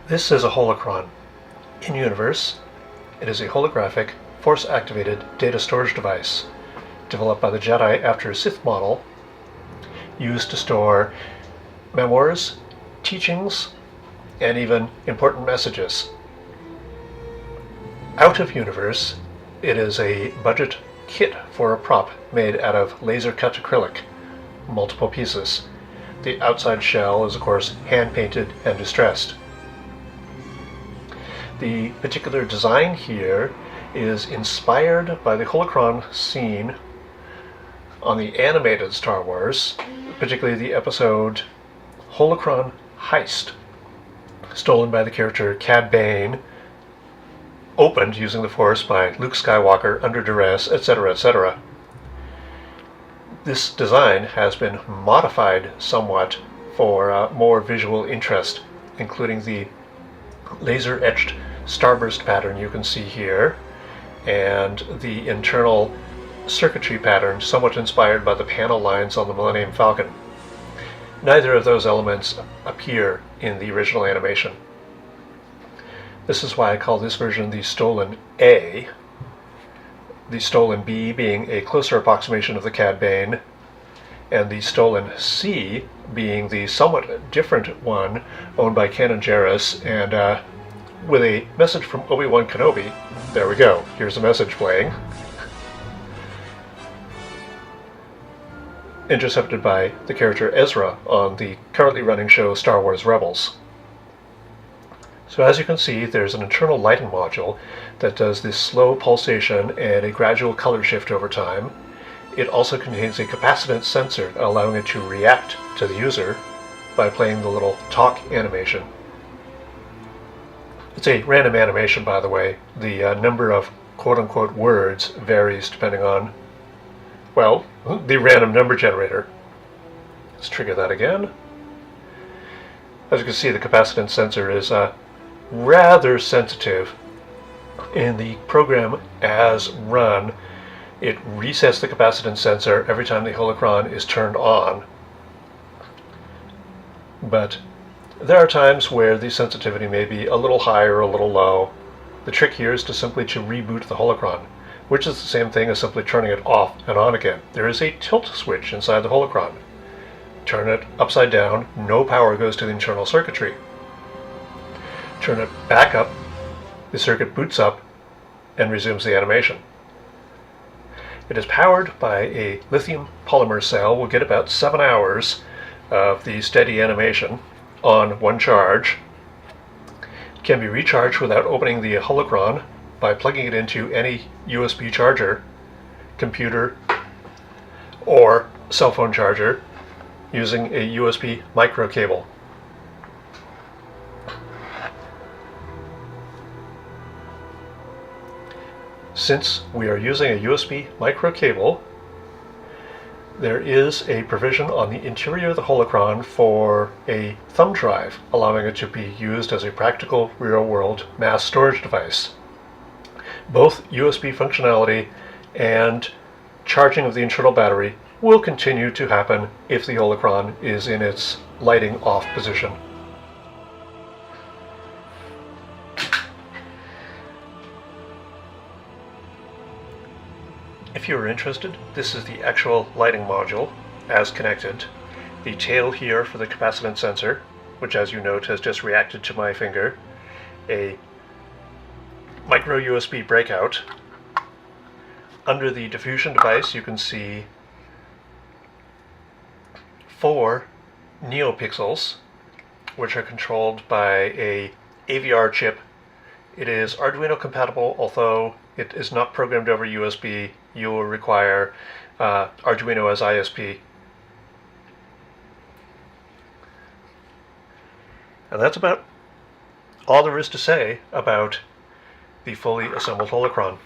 This is a holocron. In universe, it is a holographic, force-activated data storage device developed by the Jedi after a Sith model, used to store memoirs, teachings, and even important messages. Out of universe, it is a budget kit for a prop made out of laser-cut acrylic, multiple pieces. The outside shell is, of course, hand-painted and distressed. The particular design here is inspired by the holocron scene on the animated Star Wars, particularly the episode Holocron Heist, stolen by the character Cad Bane, opened using the Force by Luke Skywalker under duress, etc., etc. This design has been modified somewhat for more visual interest, including the laser-etched starburst pattern you can see here, and the internal circuitry pattern somewhat inspired by the panel lines on the Millennium Falcon. Neither of those elements appear in the original animation. This is why I call this version the Stolen A, the Stolen B being a closer approximation of the Cad Bane, and the Stolen C being the somewhat different one owned by Canon Jarrus, and with a message from Obi-Wan Kenobi. There we go, here's a message playing. Intercepted by the character Ezra on the currently running show Star Wars Rebels. So as you can see, there's an internal lighting module that does this slow pulsation and a gradual color shift over time. It also contains a capacitance sensor allowing it to react to the user by playing the little talk animation. It's a random animation, by the way. The number of quote-unquote words varies depending on, well, the random number generator. Let's trigger that again. As you can see, the capacitance sensor is rather sensitive. In the program as run, it resets the capacitance sensor every time the holocron is turned on. But there are times where the sensitivity may be a little high or a little low. The trick here is to simply reboot the holocron, which is the same thing as simply turning it off and on again. There is a tilt switch inside the holocron. Turn it upside down, no power goes to the internal circuitry. Turn it back up, the circuit boots up and resumes the animation. It is powered by a lithium polymer cell. We'll get about 7 hours of the steady animation on one charge. It can be recharged without opening the holocron by plugging it into any USB charger, computer, or cell phone charger using a USB micro cable. Since we are using a USB micro cable, there is a provision on the interior of the holocron for a thumb drive, allowing it to be used as a practical real-world mass storage device. Both USB functionality and charging of the internal battery will continue to happen if the holocron is in its lighting off position. If you are interested, this is the actual lighting module as connected. The tail here for the capacitance sensor, which as you note has just reacted to my finger. A micro USB breakout. Under the diffusion device you can see 4 neopixels, which are controlled by a AVR chip. It is Arduino compatible, although it is not programmed over USB. You will require Arduino as ISP. And that's about all there is to say about the fully assembled holocron.